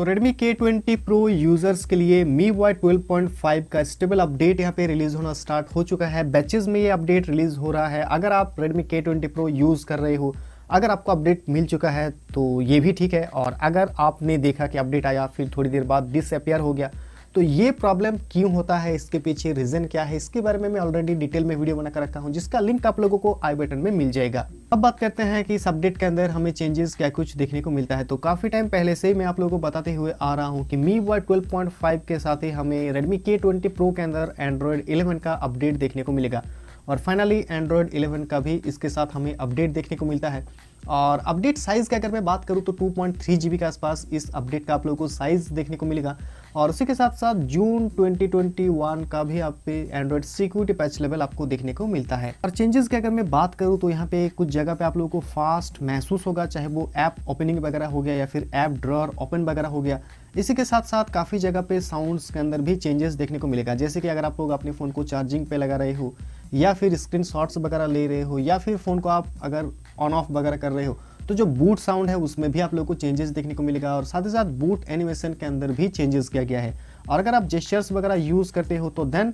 तो Redmi K20 Pro users के लिए MIUI 12.5 का स्टेबल अपडेट यहाँ पे रिलीज होना स्टार्ट हो चुका है। बैचेस में ये अपडेट रिलीज हो रहा है। अगर आप Redmi K20 Pro यूज कर रहे हो, अगर आपको अपडेट मिल चुका है तो ये भी ठीक है, और अगर आपने देखा कि अपडेट आया फिर थोड़ी देर बाद डिसअपियर हो गया, तो ये प्रॉब्लम क्यों होता है, इसके पीछे रीजन क्या है, इसके बारे में मैं ऑलरेडी डिटेल में वीडियो बनाकर रखा हूं, जिसका लिंक आप लोगों को आई बटन में मिल जाएगा। अब बात करते हैं कि इस अपडेट के अंदर हमें चेंजेस क्या कुछ देखने को मिलता है। तो काफी टाइम पहले से मैं आप लोगों को बताते हुए आ रहा हूं कि MIUI 12.5 के साथ ही हमें Redmi K20 Pro के अंदर Android 11 का अपडेट देखने को मिलेगा, और फाइनली Android 11 का भी इसके साथ हमें अपडेट देखने को मिलता है। और अपडेट साइज़ की अगर मैं बात करूं तो 2.3 GB के आसपास इस अपडेट का आप लोगों को साइज़ देखने को मिलेगा, और उसी के साथ साथ जून 2021 का भी आप पे एंड्रॉयड सिक्योरिटी पैच लेवल आपको देखने को मिलता है। और चेंजेस की अगर मैं बात करूं तो यहाँ पे कुछ जगह पे आप लोगों को फास्ट महसूस होगा, चाहे वो ऐप ओपनिंग वगैरह हो गया या फिर ऐप ड्रॉअर ओपन वगैरह हो गया। इसी के साथ साथ काफ़ी जगह पे साउंड्स के अंदर भी चेंजेस देखने को मिलेगा, जैसे कि अगर आप लोग अपने फ़ोन को चार्जिंग पे लगा रहे हो या फिर स्क्रीन शॉट्स वगैरह ले रहे हो या फिर फ़ोन को आप अगर ऑन ऑफ वगैरह कर रहे हो, तो जो बूट साउंड है उसमें भी आप लोगों को चेंजेस देखने को मिलेगा, और साथ ही साथ बूट एनिमेशन के अंदर भी चेंजेस किया गया है। और अगर आप जेस्चर्स वगैरह यूज़ करते हो तो देन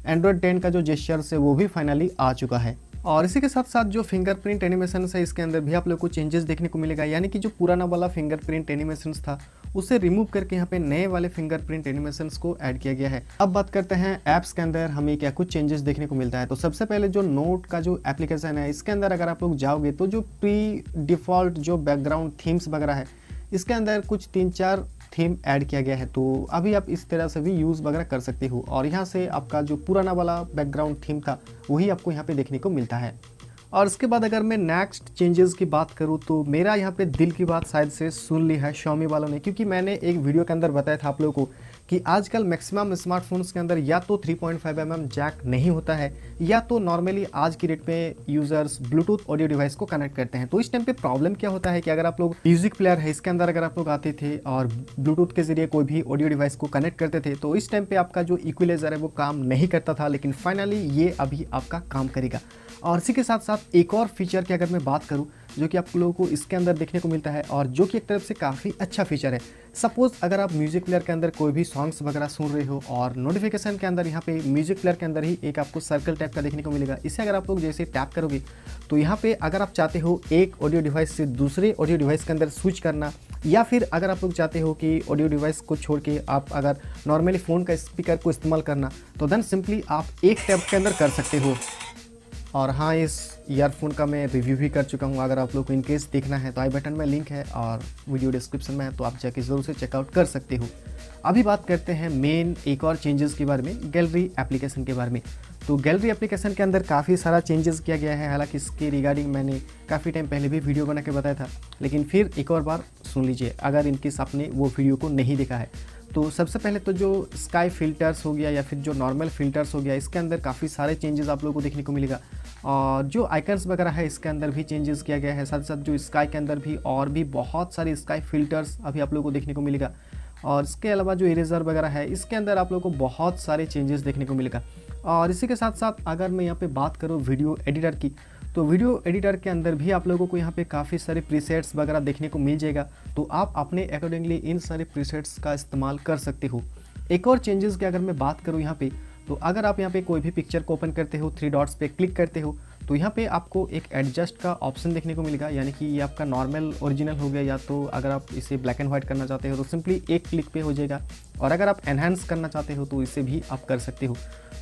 एंड्रॉयड 10 का जो जेस्चर्स है वो भी फाइनली आ चुका है। और इसी के साथ साथ जो फिंगरप्रिंट एनिमेशन है इसके अंदर भी आप लोग को चेंजेस देखने को मिलेगा, यानी कि जो पुराना वाला फिंगरप्रिंट एनिमेशन था उसे रिमूव करके यहाँ पे नए वाले फिंगरप्रिंट एनिमेशंस को ऐड किया गया है। अब बात करते हैं ऐप्स के अंदर हमें क्या कुछ चेंजेस देखने को मिलता है। तो सबसे पहले जो नोट का जो एप्लीकेशन है इसके अंदर अगर आप लोग जाओगे तो जो प्री डिफ़ॉल्ट जो बैकग्राउंड थीम्स वगैरह है इसके अंदर कुछ 3-4 थीम ऐड किया गया है, तो अभी आप इस तरह से भी यूज़ वगैरह कर सकते हो, और यहाँ से आपका जो पुराना वाला बैकग्राउंड थीम था वही आपको यहाँ पे देखने को मिलता है। और इसके बाद अगर मैं नेक्स्ट चेंजेस की बात करूँ तो मेरा यहाँ पे दिल की बात शायद से सुन ली है Xiaomi वालों ने, क्योंकि मैंने एक वीडियो के अंदर बताया था आप लोगों को कि आजकल मैक्सिमम स्मार्टफोन्स के अंदर या तो 3.5mm जैक नहीं होता है, या तो नॉर्मली आज की डेट में यूज़र्स ब्लूटूथ ऑडियो डिवाइस को कनेक्ट करते हैं। तो इस टाइम पे प्रॉब्लम क्या होता है कि अगर आप लोग म्यूजिक प्लेयर है इसके अंदर अगर आप लोग आते थे और ब्लूटूथ के जरिए कोई भी ऑडियो डिवाइस को कनेक्ट करते थे तो इस टाइम पे आपका जो इक्वलाइजर है वो काम नहीं करता था, लेकिन फाइनली ये अभी आपका काम करेगा। और इसी के साथ साथ एक और फीचर की अगर मैं बात करूं जो कि आप लोगों को इसके अंदर देखने को मिलता है, और जो कि एक तरफ से काफ़ी अच्छा फीचर है। सपोज़ अगर आप म्यूजिक प्लेयर के अंदर कोई भी सॉन्ग्स वगैरह सुन रहे हो और नोटिफिकेशन के अंदर यहाँ पे म्यूजिक प्लेयर के अंदर ही एक आपको सर्कल टाइप का देखने को मिलेगा, इसे अगर आप लोग जैसे टैप करोगे तो यहाँ पे अगर आप चाहते हो एक ऑडियो डिवाइस से दूसरे ऑडियो डिवाइस के अंदर स्विच करना, या फिर अगर आप लोग चाहते हो कि ऑडियो डिवाइस को छोड़ के आप अगर नॉर्मली फ़ोन का स्पीकर को इस्तेमाल करना, तो देन सिंपली आप एक टैप के अंदर कर सकते हो। और हाँ, इस ईयरफोन का मैं रिव्यू भी कर चुका हूँ, अगर आप लोग को इनकेस देखना है तो आई बटन में लिंक है और वीडियो डिस्क्रिप्शन में है, तो आप जाके ज़रूर से चेकआउट कर सकते हो। अभी बात करते हैं मेन एक और चेंजेस के बारे में, गैलरी एप्लीकेशन के बारे में। तो गैलरी एप्लीकेशन के अंदर काफ़ी सारा चेंजेस किया गया है, हालांकि इसके रिगार्डिंग मैंने काफ़ी टाइम पहले भी वीडियो बना के बताया था, लेकिन फिर एक और बार सुन लीजिए अगर इनकेस आपने वो वीडियो को नहीं देखा है। तो सबसे पहले तो जो स्काई फिल्टर्स हो गया या फिर जो नॉर्मल फिल्टर्स हो गया, इसके अंदर काफ़ी सारे चेंजेस आप लोगों को देखने को मिलेगा, और जो आइकन्स वगैरह है इसके अंदर भी चेंजेस किया गया है। साथ साथ जो स्काई के अंदर भी और भी बहुत सारे स्काई फिल्टर्स अभी आप लोगों को देखने को मिलेगा, और इसके अलावा जो इरेजर वगैरह है इसके अंदर आप लोगों को बहुत सारे चेंजेस देखने को मिलेगा। और इसी के साथ साथ अगर मैं यहाँ पे बात करूँ वीडियो एडिटर की, तो वीडियो एडिटर के अंदर भी आप लोगों को यहाँ पे काफ़ी सारे प्रीसेट्स वगैरह देखने को मिल जाएगा, तो आप अपने अकॉर्डिंगली इन सारे प्रीसेट्स का इस्तेमाल कर सकते हो। एक और चेंजेस की अगर मैं बात करूँ यहाँ पे, तो अगर आप यहाँ पे कोई भी पिक्चर को ओपन करते हो, 3 डॉट्स पे क्लिक करते हो, तो यहाँ पे आपको एक एडजस्ट का ऑप्शन देखने को मिलेगा, यानी कि ये आपका नॉर्मल ओरिजिनल हो गया, या तो अगर आप इसे ब्लैक एंड वाइट करना चाहते हो तो सिंपली एक क्लिक पे हो जाएगा, और अगर आप एनहांस करना चाहते हो तो इसे भी आप कर सकते हो।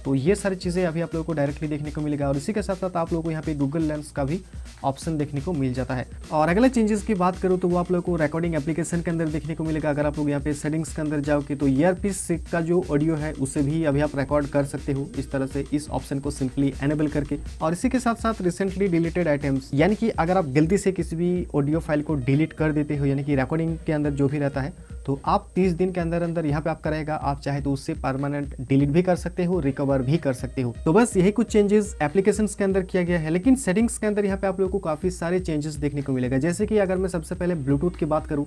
तो ये सारी चीज़ें अभी आप लोगों को डायरेक्टली देखने को मिलेगा, और इसी के साथ साथ आप लोगों को यहाँ पे गूगल लेंस का भी ऑप्शन देखने को मिल जाता है। और अगले चेंजेस की बात करूँ तो वो आप लोगों को रिकॉर्डिंग एप्लीकेशन के अंदर देखने को मिलेगा। अगर आप लोग यहाँ पे सेटिंग्स के अंदर जाओगे तो ईयरपीस का जो ऑडियो है उसे भी अभी आप रिकॉर्ड कर सकते हो इस तरह से, इस ऑप्शन को सिंपली एनेबल करके। और इसी के साथ साथ रिसेंटली डिलीटेड आइटम्स, यानी कि अगर आप गलती से किसी भी ऑडियो फाइल को डिलीट कर देते हो, यानी कि रिकॉर्डिंग के अंदर जो भी रहता है, तो आप 30 दिन के अंदर अंदर यहाँ पे आपका रहेगा, आप चाहे तो उससे परमानेंट डिलीट भी कर सकते हो, रिकवर भी कर सकते हो। तो बस यही कुछ चेंजेस एप्लीकेशंस के अंदर किया गया है, लेकिन सेटिंग्स के अंदर यहाँ पे आप लोगों को काफ़ी सारे चेंजेस देखने को मिलेगा। जैसे कि अगर मैं सबसे पहले ब्लूटूथ की बात करूँ,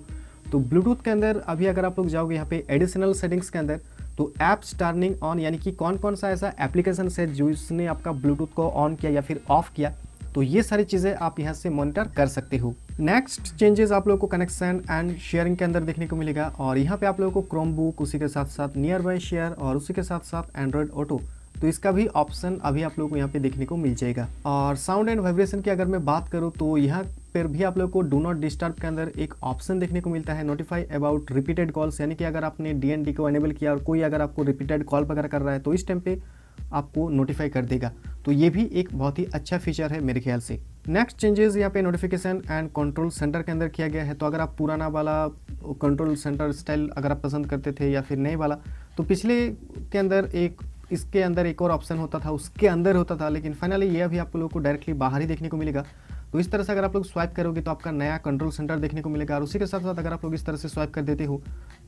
तो ब्लूटूथ के अंदर अभी अगर आप लोग जाओगे यहाँ पे एडिशनल सेटिंग्स के अंदर, तो ऐप्स टर्निंग ऑन, यानी कि कौन कौन सा ऐसा एप्लीकेशन है जो इसने आपका ब्लूटूथ को ऑन किया या फिर ऑफ किया, तो ये सारी चीज़ें आप यहाँ से मॉनिटर कर सकते हो। नेक्स्ट चेंजेस आप लोगों को कनेक्शन एंड शेयरिंग के अंदर देखने को मिलेगा और यहाँ पे आप लोगों को क्रोम बुक, उसी के साथ साथ नियर बाय शेयर और उसी के साथ साथ एंड्रॉयड ऑटो, तो इसका भी ऑप्शन अभी आप लोगों को यहाँ पे देखने को मिल जाएगा। और साउंड एंड वाइब्रेशन की अगर मैं बात करूँ तो यहाँ पर भी आप लोगों को डू नॉट डिस्टर्ब के अंदर एक ऑप्शन देखने को मिलता है, नोटिफाई अबाउट रिपीटेड कॉल्स, यानी कि अगर आपने डीएनडी को एनेबल किया और कोई अगर आपको रिपीटेड कॉल वगैरह कर रहा है तो इस टाइम पे आपको नोटिफाई कर देगा। तो ये भी एक बहुत ही अच्छा फीचर है मेरे ख्याल से। नेक्स्ट चेंजेस यहाँ पे नोटिफिकेशन एंड कंट्रोल सेंटर के अंदर किया गया है। तो अगर आप पुराना वाला कंट्रोल सेंटर स्टाइल अगर आप पसंद करते थे या फिर नए वाला, तो पिछले के अंदर इसके अंदर एक और ऑप्शन होता था, उसके अंदर होता था, लेकिन फाइनली ये अभी आप लोगों को डायरेक्टली बाहर ही देखने को मिलेगा। तो इस तरह से अगर आप लोग स्वाइप करोगे तो आपका नया कंट्रोल सेंटर देखने को मिलेगा और उसी के साथ साथ अगर आप लोग इस तरह से स्वाइप कर देते हो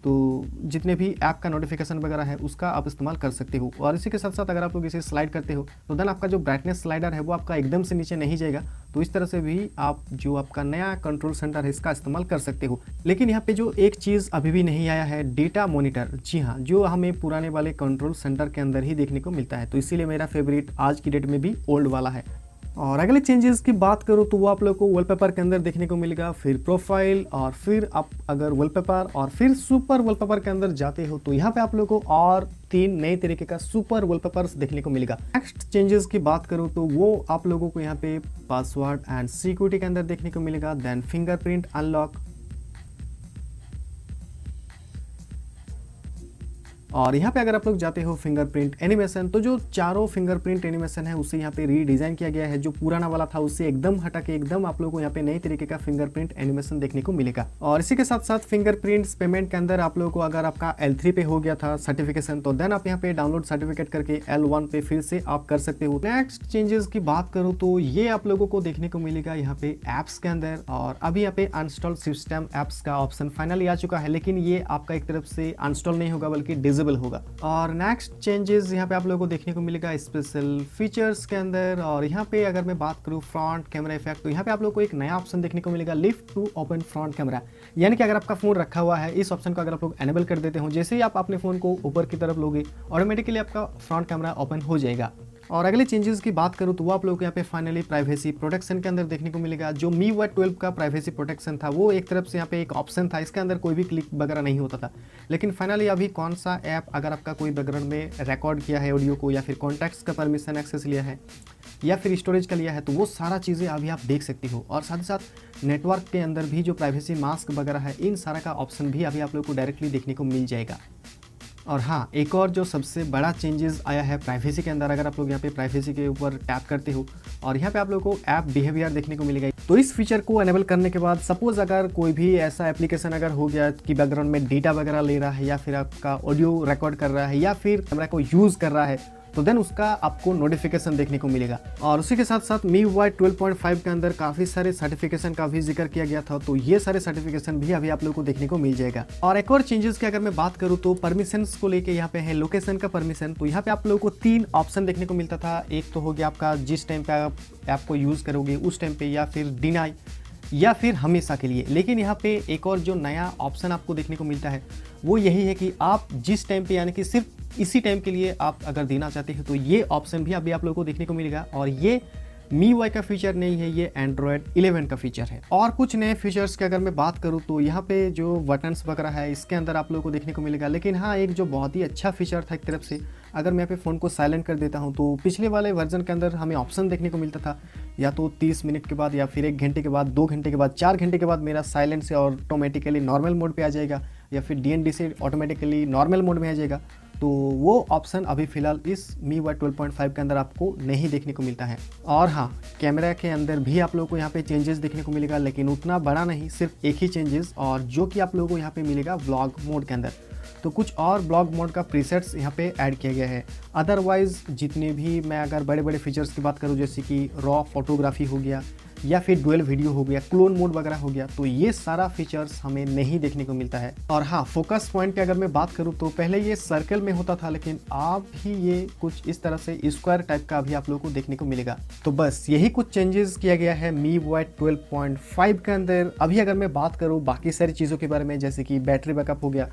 तो जितने भी ऐप का नोटिफिकेशन वगैरह है उसका आप इस्तेमाल कर सकते हो। और इसी के साथ साथ अगर आप लोग इसे स्लाइड करते हो तो देन आपका जो ब्राइटनेस स्लाइडर है वो आपका एकदम से नीचे नहीं जाएगा। तो इस तरह से भी आप जो आपका नया कंट्रोल सेंटर है इसका इस्तेमाल कर सकते हो। लेकिन यहाँ पे जो एक चीज़ अभी भी नहीं आया है, डेटा मॉनिटर, जी हाँ, जो हमें पुराने वाले कंट्रोल सेंटर के अंदर ही देखने को मिलता है। तो इसीलिए मेरा फेवरेट आज की डेट में भी ओल्ड वाला है। और अगले चेंजेस की बात करूँ तो वो आप लोग को वॉलपेपर के अंदर देखने को मिलेगा, फिर प्रोफाइल और फिर आप अगर वॉलपेपर और फिर सुपर वॉलपेपर के अंदर जाते हो तो यहाँ पे आप लोग को और 3 नए तरीके का सुपर वॉलपेपर्स देखने को मिलेगा। नेक्स्ट चेंजेस की बात करूँ तो वो आप लोगों को यहाँ पे पासवर्ड एंड सिक्योरिटी के अंदर देखने को मिलेगा, देन फिंगरप्रिंट अनलॉक, और यहाँ पे अगर आप लोग जाते हो फिंगरप्रिंट एनिमेशन, तो जो चारों फिंगरप्रिंट एनिमेशन है उसे यहाँ पे रीडिज़ाइन किया गया है। जो पुराना वाला था उससे एकदम हटा के एकदम आप लोगों को यहाँ पे नई तरीके का फिंगरप्रिंट एनिमेशन देखने को मिलेगा। और इसी के साथ साथ फिंगरप्रिंट्स पेमेंट के अंदर आप लोगों को अगर आपका L3 पे हो गया था सर्टिफिकेशन तो देन आप यहाँ पे डाउनलोड सर्टिफिकेट करके L1 पे फिर से आप कर सकते हो। नेक्स्ट चेंजेस की बात करूँ तो ये आप लोगों को देखने को मिलेगा यहाँ पे एप्स के अंदर, और अभी यहाँ पे अनस्टॉल सिस्टम एप्स का ऑप्शन फाइनली आ चुका है, लेकिन ये आपका एक तरफ से अनस्टॉल नहीं होगा बल्कि डिसेबल होगा। और नेक्स्ट चेंजेस यहाँ पे आप लोगों को देखने को मिलेगा स्पेशल फीचर्स के अंदर, और यहाँ पे अगर मैं बात करूँ फ्रंट कैमरा इफेक्ट, तो यहाँ पे आप लोगों को एक नया ऑप्शन देखने को मिलेगा, lift to open front camera, यानी कि अगर आपका फोन रखा हुआ है इस ऑप्शन को अगर आप लोग एनेबल कर देते हो, जैसे ही आप अपने फोन को ऊपर की तरफ लोगे ऑटोमेटिकली आपका फ्रंट कैमरा ओपन हो जाएगा। और अगले चेंजेस की बात करूँ तो वो आप लोगों को यहाँ पे फाइनली प्राइवेसी प्रोटेक्शन के अंदर देखने को मिलेगा। जो MIUI 12 का प्राइवेसी प्रोटेक्शन था वो एक तरफ से यहाँ पे एक ऑप्शन था, इसके अंदर कोई भी क्लिक वगैरह नहीं होता था, लेकिन फाइनली अभी कौन सा ऐप अगर आपका कोई बैकग्राउंड में रिकॉर्ड किया है ऑडियो को, या फिर कॉन्टैक्ट्स का परमिशन एक्सेस लिया है, या फिर स्टोरेज का लिया है, तो वो सारा चीज़ें अभी आप देख सकती हो। और साथ ही साथ नेटवर्क के अंदर भी जो प्राइवेसी मास्क वगैरह है, इन सारा का ऑप्शन भी अभी आप लोग को डायरेक्टली देखने को मिल जाएगा। और हाँ, एक और जो सबसे बड़ा चेंजेस आया है प्राइवेसी के अंदर, अगर आप लोग यहाँ पे प्राइवेसी के ऊपर टैप करते हो और यहाँ पे आप लोगों को ऐप बिहेवियर देखने को मिलेगा। तो इस फीचर को एनेबल करने के बाद सपोज अगर कोई भी ऐसा एप्लीकेशन अगर हो गया कि बैकग्राउंड में डेटा वगैरह ले रहा है, या फिर आपका ऑडियो रिकॉर्ड कर रहा है, या फिर कैमरा को यूज़ कर रहा है, तो देन उसका आपको नोटिफिकेशन देखने को मिलेगा। और उसी के साथ साथ MIUI 12.5 के अंदर काफ़ी सारे सर्टिफिकेशन का भी जिक्र किया गया था, तो ये सारे सर्टिफिकेशन भी अभी आप लोगों को देखने को मिल जाएगा। और एक और चेंजेस की अगर मैं बात करूँ तो परमिशंस को लेके यहाँ पे है लोकेशन का परमिशन। तो यहाँ पे आप लोगों को 3 ऑप्शन देखने को मिलता था। एक तो हो गया आपका जिस टाइम पे आप ऐप को यूज़ करोगे उस टाइम पे, या फिर डिनाई, या फिर हमेशा के लिए। लेकिन यहाँ पे एक और जो नया ऑप्शन आपको देखने को मिलता है वो यही है कि आप जिस टाइम पे, यानी कि सिर्फ इसी टाइम के लिए आप अगर देना चाहते हो, तो ये ऑप्शन भी अभी आप लोगों को देखने को मिलेगा। और ये MIUI का फीचर नहीं है, ये Android 11 का फीचर है। और कुछ नए फीचर्स की अगर मैं बात करूँ तो यहाँ पे जो बटन्स वगैरह है इसके अंदर आप लोगों को देखने को मिलेगा। लेकिन हाँ, एक जो बहुत ही अच्छा फीचर था एक तरफ से, अगर मैं यहाँ पे फ़ोन को साइलेंट कर देता हूँ तो पिछले वाले वर्जन के अंदर हमें ऑप्शन देखने को मिलता था, या तो 30 मिनट के बाद, या फिर 1 घंटे के बाद, 2 घंटे के बाद, 4 घंटे के बाद मेरा साइलेंट से ऑटोमेटिकली नॉर्मल मोड पे आ जाएगा, या फिर DND से ऑटोमेटिकली नॉर्मल मोड में आ जाएगा। तो वो ऑप्शन अभी फ़िलहाल इस MIUI 12.5 के अंदर आपको नहीं देखने को मिलता है। और हाँ, कैमरा के अंदर भी आप लोगों को यहाँ पे चेंजेस देखने को मिलेगा, लेकिन उतना बड़ा नहीं, सिर्फ एक ही चेंजेस, और जो कि आप लोगों को यहाँ पे मिलेगा व्लॉग मोड के अंदर। तो कुछ और ब्लॉग मोड का प्रीसेट्स यहाँ पे ऐड किया गया है। अदरवाइज जितने भी मैं अगर बड़े बड़े फीचर्स की बात करूँ, जैसे कि रॉ फोटोग्राफी हो गया, या फिर डुअल वीडियो हो गया, क्लोन मोड वगैरह हो गया, तो ये सारा फीचर्स हमें नहीं देखने को मिलता है। और हाँ, फोकस पॉइंट पे अगर मैं बात करूँ तो पहले ये सर्कल में होता था, लेकिन अब ही ये कुछ इस तरह से स्क्वायर टाइप का भी आप लोगों को देखने को मिलेगा। तो बस यही कुछ चेंजेस किया गया है MIUI 12.5 के अंदर। अभी अगर मैं बात करूँ बाकी सारी चीज़ों के बारे में, जैसे कि बैटरी बैकअप हो गया,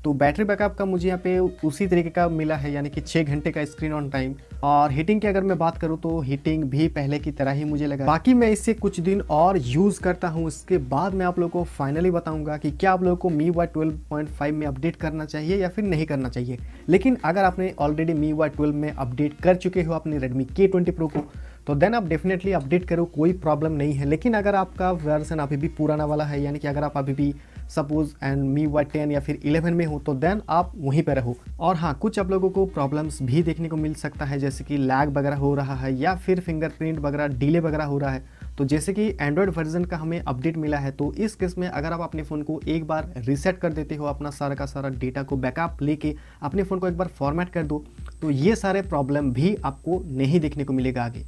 तो बैटरी बैकअप का मुझे यहाँ पे उसी तरीके का मिला है, यानी कि 6 घंटे का स्क्रीन ऑन टाइम। और हीटिंग की अगर मैं बात करूँ तो हीटिंग भी पहले की तरह ही मुझे लगा। बाकी मैं इसे कुछ दिन और यूज़ करता हूँ, इसके बाद मैं आप लोगों को फाइनली बताऊंगा कि क्या आप लोगों को MIUI 12.5 में अपडेट करना चाहिए या फिर नहीं करना चाहिए। लेकिन अगर आपने ऑलरेडी MIUI 12 में अपडेट कर चुके हो अपने Redmi K20 Pro को, तो देन आप डेफिनेटली अपडेट करो, कोई प्रॉब्लम नहीं है। लेकिन अगर आपका वर्जन अभी भी पुराना वाला है, यानी कि अगर आप अभी भी सपोज एंड MIUI 10 या फिर 11 में हो, तो देन आप वहीं पर रहो। और हाँ, कुछ आप लोगों को प्रॉब्लम्स भी देखने को मिल सकता है, जैसे कि लैग वगैरह हो रहा है या फिर फिंगरप्रिंट वगैरह डिले वगैरह हो रहा है। तो जैसे कि एंड्रॉयड वर्जन का हमें अपडेट मिला है, तो इस केस में अगर आप अपने फ़ोन को एक बार रीसेट कर देते हो, अपना सारा का सारा डेटा को बैकअप लेके अपने फ़ोन को एक बार फॉर्मेट कर दो, तो ये सारे प्रॉब्लम भी आपको नहीं देखने को मिलेगा आगे।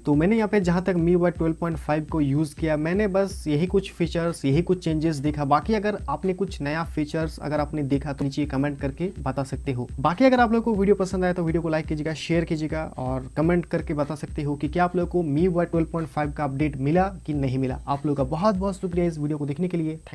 तो मैंने यहाँ पे जहाँ तक MIUI 12.5 को यूज़ किया, मैंने बस यही कुछ फीचर्स, यही कुछ चेंजेस देखा। बाकी अगर आपने कुछ नया फीचर्स अगर आपने देखा तो नीचे कमेंट करके बता सकते हो। बाकी अगर आप लोगों को वीडियो पसंद आया तो वीडियो को लाइक कीजिएगा, शेयर कीजिएगा और कमेंट करके बता सकते हो कि क्या आप लोगों को MIUI 12.5 का अपडेट मिला कि नहीं मिला। आप लोगों का बहुत बहुत शुक्रिया इस वीडियो को देखने के लिए।